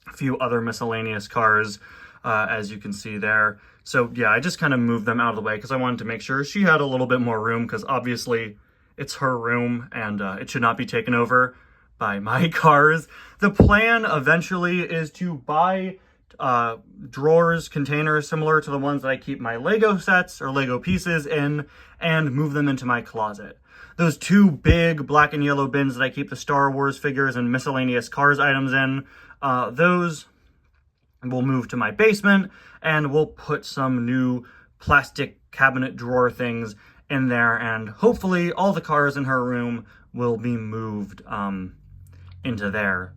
a few other miscellaneous cars, as you can see there. So yeah, I just kind of moved them out of the way because I wanted to make sure she had a little bit more room, because obviously it's her room and it should not be taken over by my cars. The plan eventually is to buy drawers, containers similar to the ones that I keep my Lego sets or Lego pieces in and move them into my closet. Those two big black and yellow bins that I keep the Star Wars figures and miscellaneous Cars items in, those will move to my basement, and we'll put some new plastic cabinet drawer things in there, and hopefully all the cars in her room will be moved into there.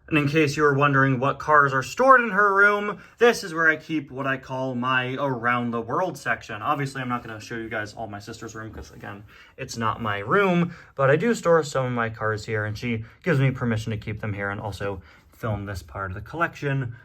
And in case you were wondering what cars are stored in her room, this is where I keep what I call my around the world section. Obviously, I'm not going to show you guys all my sister's room because, again, it's not my room, but I do store some of my cars here, and she gives me permission to keep them here and also film this part of the collection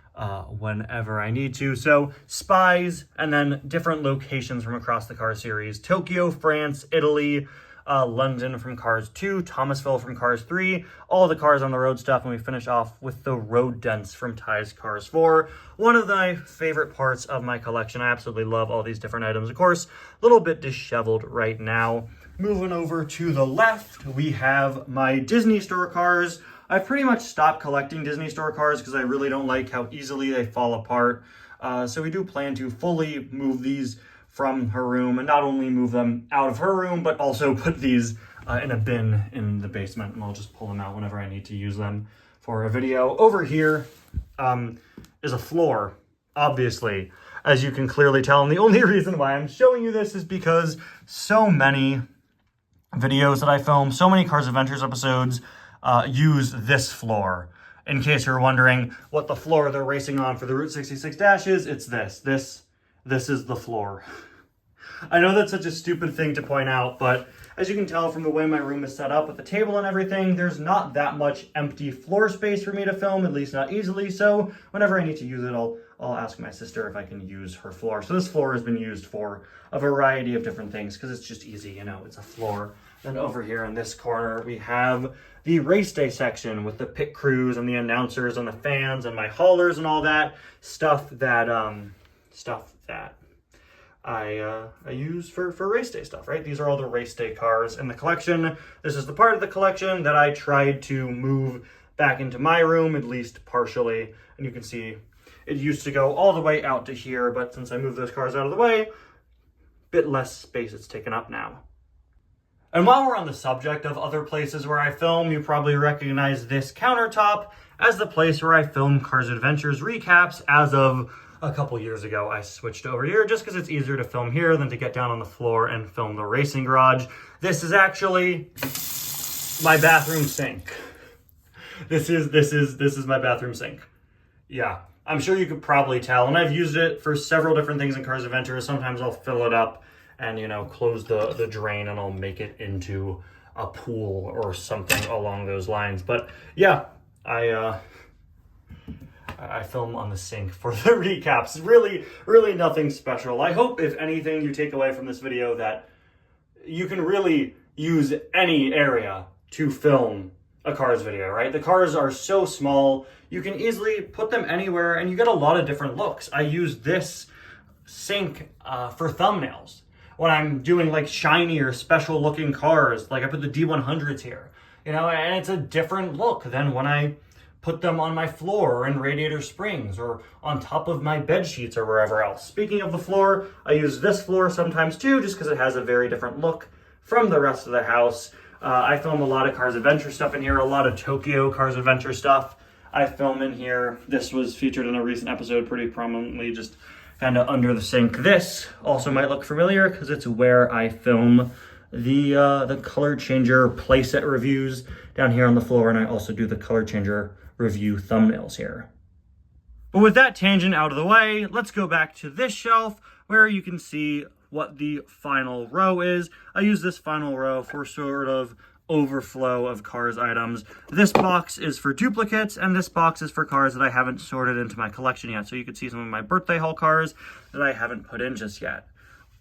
whenever I need to. So Spies, and then different locations from across the Cars series: Tokyo, France, Italy, London from Cars 2, Thomasville from Cars 3, all the Cars on the Road stuff, and we finish off with the road dents from Ty's Cars 4. One of my favorite parts of my collection. I absolutely love all these different items. Of course, a little bit disheveled right now. Moving over to the left, we have my Disney Store cars. I've pretty much stopped collecting Disney Store cars because I really don't like how easily they fall apart. So we do plan to fully move these from her room, and not only move them out of her room, but also put these in a bin in the basement, and I'll just pull them out whenever I need to use them for a video. Over here is a floor, obviously, as you can clearly tell, and the only reason why I'm showing you this is because so many videos that I film, so many Cars Adventures episodes use this floor. In case you're wondering what the floor they're racing on for the Route 66 Dash is, it's this. This is the floor. I know that's such a stupid thing to point out, but as you can tell from the way my room is set up with the table and everything, there's not that much empty floor space for me to film, at least not easily. So whenever I need to use it, I'll ask my sister if I can use her floor. So this floor has been used for a variety of different things because it's just easy, you know, it's a floor. Then over here in this corner, we have the race day section with the pit crews and the announcers and the fans and my haulers and all that stuff that I use for race day stuff, right? These are all the race day cars in the collection. This is the part of the collection that I tried to move back into my room, at least partially. And you can see it used to go all the way out to here, but since I moved those cars out of the way, a bit less space it's taken up now. And while we're on the subject of other places where I film, you probably recognize this countertop as the place where I film Cars Adventures recaps. As of a couple years ago, I switched over here just because it's easier to film here than to get down on the floor and film the racing garage. This is actually my bathroom sink. This is my bathroom sink. Yeah, I'm sure you could probably tell, and I've used it for several different things in Cars Adventures. Sometimes I'll fill it up and, you know, close the drain, and I'll make it into a pool or something along those lines. But yeah, I film on the sink for the recaps. Really nothing special. I hope, if anything, you take away from this video that you can really use any area to film a Cars video, right? The cars are so small, you can easily put them anywhere and you get a lot of different looks. I use this sink for thumbnails. When I'm doing like shiny or special looking cars, like I put the D100s here, you know, and it's a different look than when I put them on my floor or in Radiator Springs or on top of my bed sheets or wherever else. Speaking of the floor, I use this floor sometimes too, just because it has a very different look from the rest of the house. I film a lot of Cars Adventure stuff in here, a lot of Tokyo Cars Adventure stuff I film in here. This was featured in a recent episode pretty prominently, just kind of under the sink. This also might look familiar because it's where I film the color changer playset reviews down here on the floor, and I also do the color changer review thumbnails here. But with that tangent out of the way, let's go back to this shelf where you can see what the final row is. I use this final row for sort of overflow of Cars items. This box is for duplicates, and this box is for cars that I haven't sorted into my collection yet. So you can see some of my birthday haul cars that I haven't put in just yet.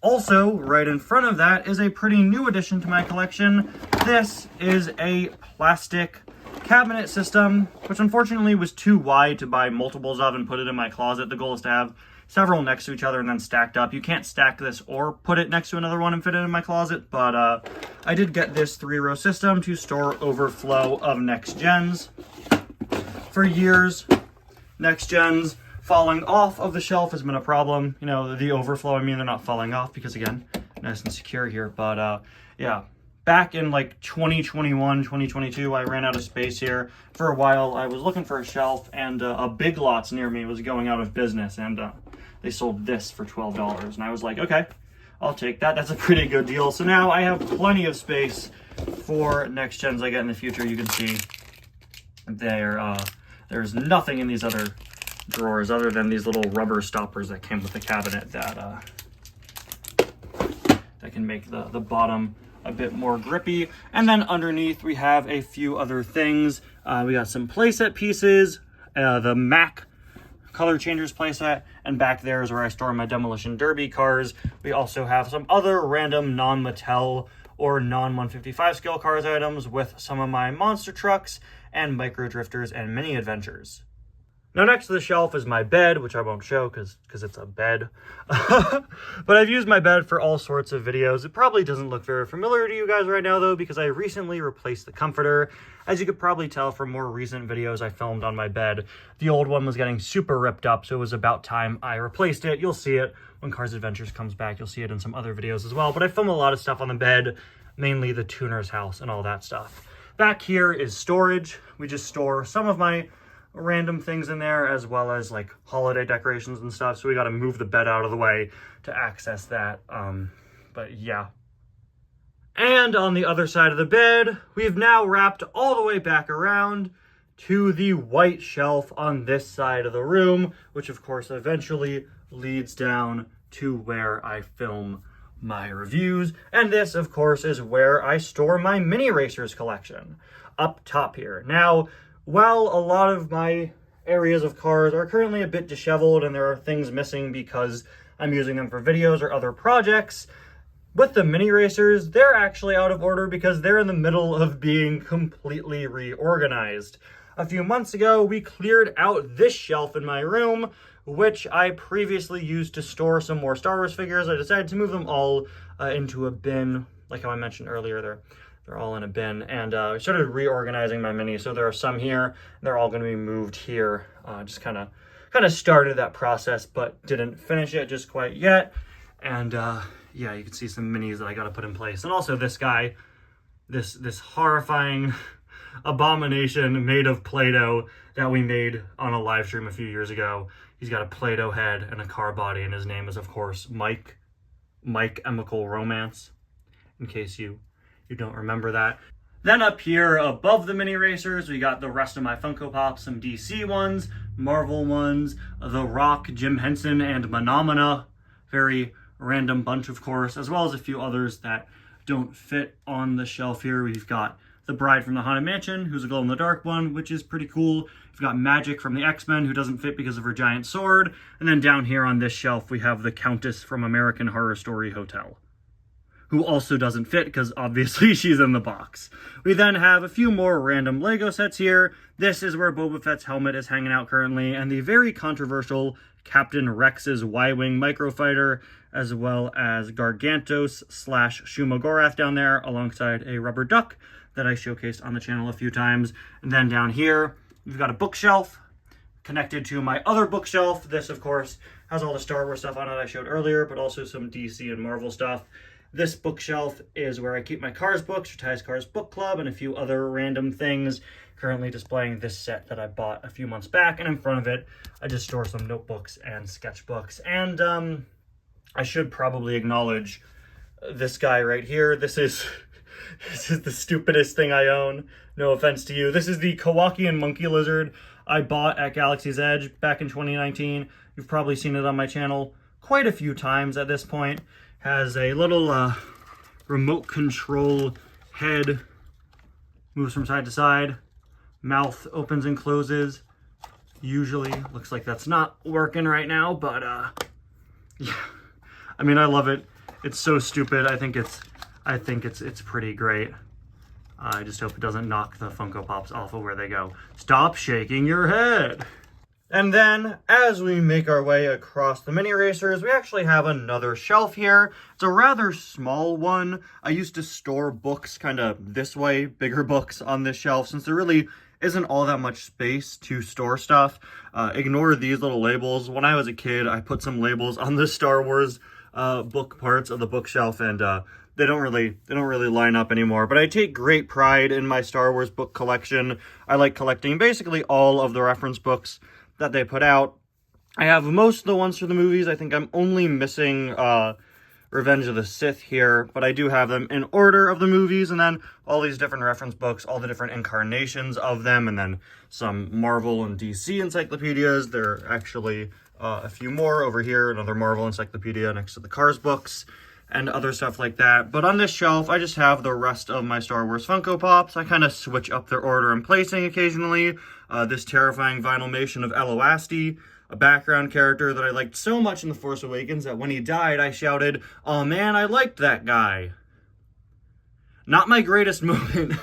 Also, right in front of that is a pretty new addition to my collection. This is a plastic cabinet system, which unfortunately was too wide to buy multiples of and put it in my closet. The goal is to have several next to each other and then stacked up. You can't stack this or put it next to another one and fit it in my closet, but I did get this 3-row system to store overflow of next gens. For years, next gens falling off of the shelf has been a problem. You know, the overflow, I mean, they're not falling off because, again, nice and secure here. But yeah, back in like 2021, 2022, I ran out of space here. For a while, I was looking for a shelf, and a Big Lots near me was going out of business, and they sold this for $12. And I was like, okay, I'll take that. That's a pretty good deal. So now I have plenty of space for next gens I get in the future. You can see there's nothing in these other drawers other than these little rubber stoppers that came with the cabinet that can make the bottom a bit more grippy. And then underneath we have a few other things. We got some playset pieces, the Mac Color Changers playset, and back there is where I store my Demolition Derby cars. We also have some other random non-Mattel or non-155 scale cars items with some of my monster trucks and micro drifters and mini adventures. Now next to the shelf is my bed, which I won't show because it's a bed. But I've used my bed for all sorts of videos. It probably doesn't look very familiar to you guys right now though, because I recently replaced the comforter. As you could probably tell from more recent videos I filmed on my bed, the old one was getting super ripped up, so it was about time I replaced it. You'll see it when Cars Adventures comes back. You'll see it in some other videos as well, but I film a lot of stuff on the bed, mainly the tuner's house and all that stuff. Back here is storage. We just store some of my random things in there, as well as like holiday decorations and stuff, so we got to move the bed out of the way to access that. But yeah. And on the other side of the bed, we've now wrapped all the way back around to the white shelf on this side of the room, which of course eventually leads down to where I film my reviews. And this of course is where I store my Mini Racers collection, up top here. Now, while a lot of my areas of cars are currently a bit disheveled and there are things missing because I'm using them for videos or other projects, with the Mini Racers, they're actually out of order because they're in the middle of being completely reorganized. A few months ago, we cleared out this shelf in my room, which I previously used to store some more Star Wars figures. I decided to move them all into a bin, like how I mentioned earlier. They're all in a bin, and I started reorganizing my minis. So there are some here. They're all going to be moved here. Just kind of started that process, but didn't finish it just quite yet. And yeah, you can see some minis that I got to put in place. And also this guy, this horrifying abomination made of Play-Doh that we made on a live stream a few years ago. He's got a Play-Doh head and a car body, and his name is of course Mike Chemical Romance, in case you don't remember that. Then up here above the Mini Racers, we got the rest of my Funko Pops, some DC ones, Marvel ones, The Rock, Jim Henson, and Menomina. Very random bunch, of course, as well as a few others that don't fit on the shelf here. We've got the Bride from the Haunted Mansion, who's a glow-in-the-dark one, which is pretty cool. We've got Magic from the X-Men, who doesn't fit because of her giant sword. And then down here on this shelf, we have the Countess from American Horror Story Hotel, who also doesn't fit because obviously she's in the box. We then have a few more random Lego sets here. This is where Boba Fett's helmet is hanging out currently, and the very controversial Captain Rex's Y-Wing microfighter, as well as Gargantos / Shumagorath down there, alongside a rubber duck that I showcased on the channel a few times. And then down here, we've got a bookshelf connected to my other bookshelf. This, of course, has all the Star Wars stuff on it I showed earlier, but also some DC and Marvel stuff. This bookshelf is where I keep my Cars books, for Ty's Cars Book Club, and a few other random things. Currently displaying this set that I bought a few months back, and in front of it, I just store some notebooks and sketchbooks. And I should probably acknowledge this guy right here. This is the stupidest thing I own. No offense to you. This is the Kowakian Monkey Lizard I bought at Galaxy's Edge back in 2019. You've probably seen it on my channel quite a few times at this point. Has a little remote control head, moves from side to side, mouth opens and closes. Usually, looks like that's not working right now, but yeah. I mean, I love it. It's so stupid. I think it's pretty great. I just hope it doesn't knock the Funko Pops off of where they go. Stop shaking your head. And then, as we make our way across the mini racers, we actually have another shelf here. It's a rather small one. I used to store books kind of this way, bigger books on this shelf, since there really isn't all that much space to store stuff. Ignore these little labels. When I was a kid, I put some labels on the Star Wars book parts of the bookshelf, and they don't really line up anymore. But I take great pride in my Star Wars book collection. I like collecting basically all of the reference books that they put out. I have most of the ones for the movies. I think I'm only missing Revenge of the Sith here, but I do have them in order of the movies, and then all these different reference books, all the different incarnations of them, and then some Marvel and DC encyclopedias. There are actually a few more over here, another Marvel encyclopedia next to the Cars books, and other stuff like that. But on this shelf, I just have the rest of my Star Wars Funko Pops. I kind of switch up their order and placing occasionally. This terrifying vinylmation of Elowasti, a background character that I liked so much in The Force Awakens that when he died, I shouted, "Oh man, I liked that guy." Not my greatest moment.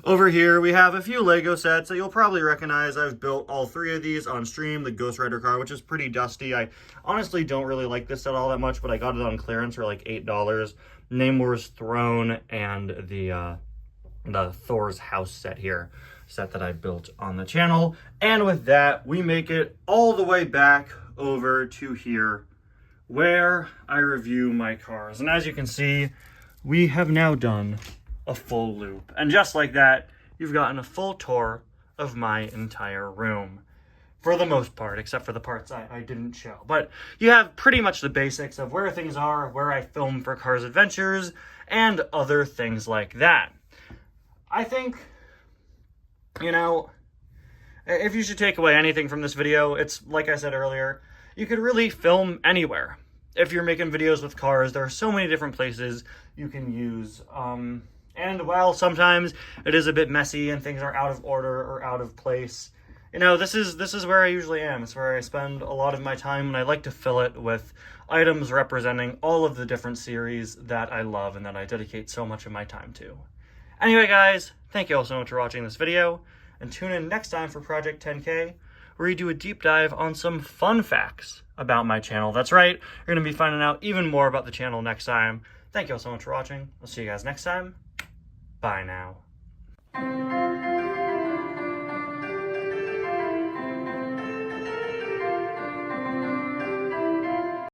Over here, we have a few Lego sets that you'll probably recognize. I've built all 3 of these on stream. The Ghost Rider car, which is pretty dusty. I honestly don't really like this set all that much, but I got it on clearance for like $8. Namor's throne and the Thor's house set here. Set that I built on the channel. And with that, we make it all the way back over to here where I review my cars. And as you can see, we have now done a full loop. And just like that, you've gotten a full tour of my entire room. For the most part, except for the parts I didn't show. But you have pretty much the basics of where things are, where I film for Cars Adventures, and other things like that. I think, you know, if you should take away anything from this video, it's like I said earlier, you could really film anywhere. If you're making videos with cars, there are so many different places you can use. And while sometimes it is a bit messy and things are out of order or out of place, you know, this is where I usually am. It's where I spend a lot of my time, and I like to fill it with items representing all of the different series that I love and that I dedicate so much of my time to. Anyway, guys, thank you all so much for watching this video, and tune in next time for Project 10K, where we do a deep dive on some fun facts about my channel. That's right, you're going to be finding out even more about the channel next time. Thank you all so much for watching. I'll see you guys next time. Bye now.